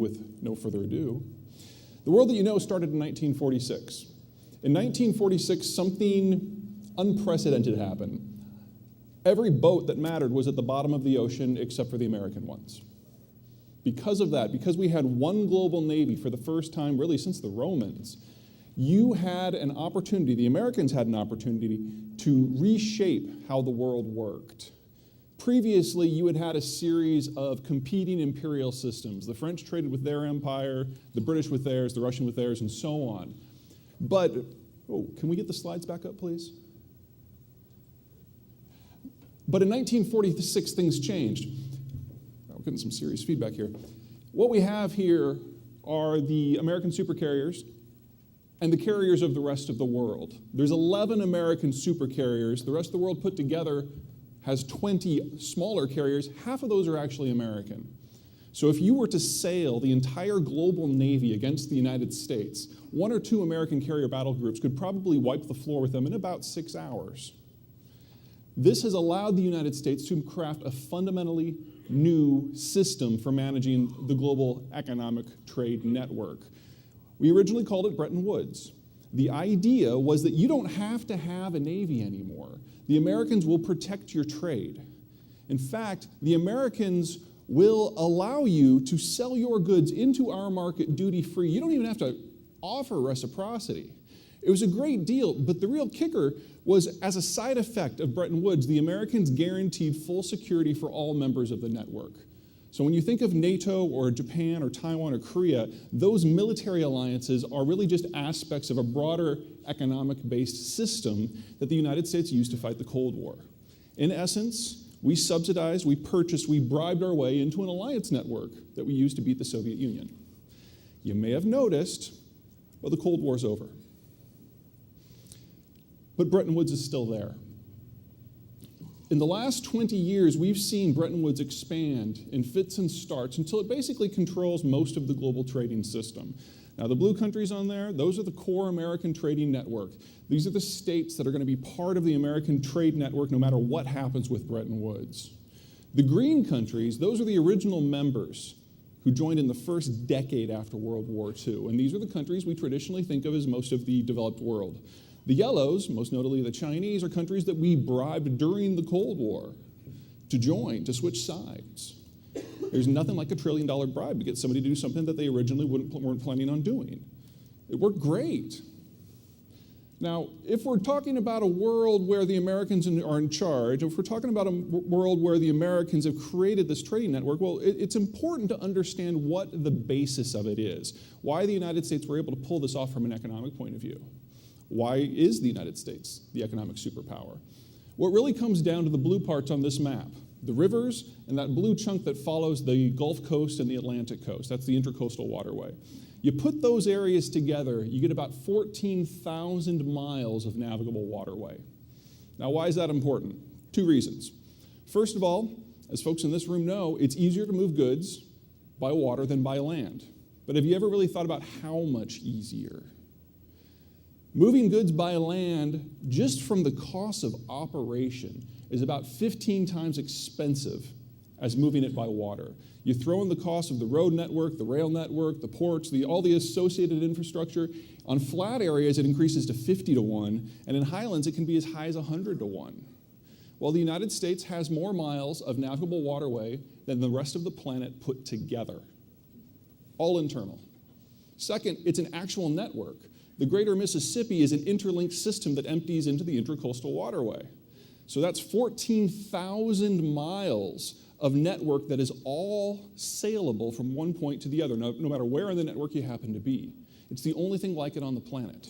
with no further ado. The world that you know started in 1946. In 1946, something unprecedented happened. Every boat that mattered was at the bottom of the ocean except for the American ones. Because of that, because we had one global navy for the first time really since the Romans, you had an opportunity, the Americans had an opportunity to reshape how the world worked. Previously, you had had a series of competing imperial systems. The French traded with their empire, the British with theirs, the Russian with theirs, and so on. But, can we get the slides back up, please? But in 1946, things changed. We're getting some serious feedback here. What we have here are the American supercarriers and the carriers of the rest of the world. There's 11 American supercarriers. The rest of the world put together has 20 smaller carriers. Half of those are actually American. So if you were to sail the entire global navy against the United States, 1 or 2 American carrier battle groups could probably wipe the floor with them in about 6 hours. This has allowed the United States to craft a fundamentally new system for managing the global economic trade network. We originally called it Bretton Woods. The idea was that you don't have to have a navy anymore. The Americans will protect your trade. In fact, the Americans will allow you to sell your goods into our market duty-free. You don't even have to offer reciprocity. It was a great deal, but the real kicker was, as a side effect of Bretton Woods, the Americans guaranteed full security for all members of the network. So when you think of NATO or Japan or Taiwan or Korea, those military alliances are really just aspects of a broader economic-based system that the United States used to fight the Cold War. In essence, we subsidized, we purchased, we bribed our way into an alliance network that we used to beat the Soviet Union. You may have noticed, well, the Cold War's over. But Bretton Woods is still there. In the last 20 years, we've seen Bretton Woods expand in fits and starts until it basically controls most of the global trading system. Now, the blue countries on there, those are the core American trading network. These are the states that are going to be part of the American trade network no matter what happens with Bretton Woods. The green countries, those are the original members who joined in the first decade after World War II. And these are the countries we traditionally think of as most of the developed world. The yellows, most notably the Chinese, are countries that we bribed during the Cold War to join, to switch sides. There's nothing like $1 trillion bribe to get somebody to do something that they originally weren't planning on doing. It worked great. Now, if we're talking about a world where the Americans are in charge, if we're talking about a world where the Americans have created this trading network, well, it's important to understand what the basis of it is, why the United States were able to pull this off from an economic point of view. Why is the United States the economic superpower? Well, it really comes down to the blue parts on this map, the rivers and that blue chunk that follows the Gulf Coast and the Atlantic coast. That's the intercoastal waterway. You put those areas together, you get about 14,000 miles of navigable waterway. Now, why is that important? 2 reasons. First of all, as folks in this room know, it's easier to move goods by water than by land. But have you ever really thought about how much easier? Moving goods by land, just from the cost of operation, is about 15 times expensive as moving it by water. You throw in the cost of the road network, the rail network, the ports, all the associated infrastructure. On flat areas, it increases to 50 to 1, and in highlands, it can be as high as 100 to 1. Well, the United States has more miles of navigable waterway than the rest of the planet put together, all internal. Second, it's an actual network. The greater Mississippi is an interlinked system that empties into the intercoastal waterway. So that's 14,000 miles of network that is all saleable from one point to the other, no matter where in the network you happen to be. It's the only thing like it on the planet.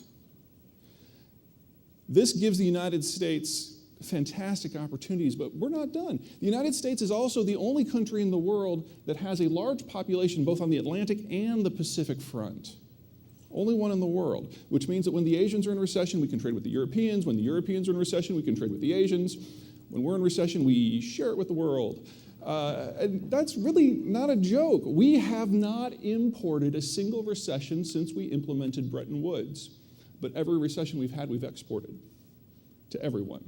This gives the United States fantastic opportunities, but we're not done. The United States is also the only country in the world that has a large population both on the Atlantic and the Pacific front. Only one in the world, which means that when the Asians are in recession, we can trade with the Europeans. When the Europeans are in recession, we can trade with the Asians. When we're in recession, we share it with the world. And that's really not a joke. We have not imported a single recession since we implemented Bretton Woods. But every recession we've had, we've exported to everyone.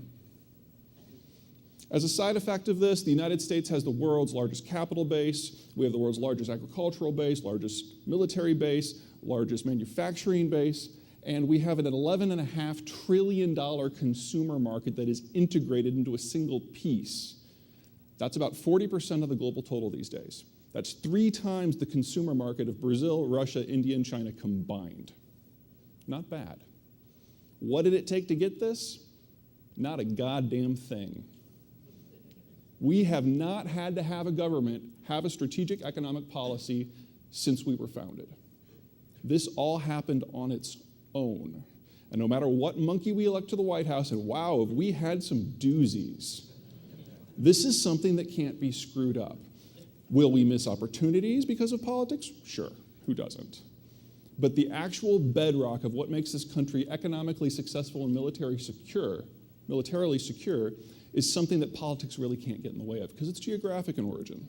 As a side effect of this, the United States has the world's largest capital base. We have the world's largest agricultural base, largest military base, largest manufacturing base, and we have an $11.5 trillion consumer market that is integrated into a single piece. That's about 40% of the global total these days. That's 3 times the consumer market of Brazil, Russia, India, and China combined. Not bad. What did it take to get this? Not a goddamn thing. We have not had to have a government have a strategic economic policy since we were founded. This all happened on its own. And no matter what monkey we elect to the White House, and wow, have we had some doozies. This is something that can't be screwed up. Will we miss opportunities because of politics? Sure, who doesn't? But the actual bedrock of what makes this country economically successful and militarily secure, is something that politics really can't get in the way of because it's geographic in origin.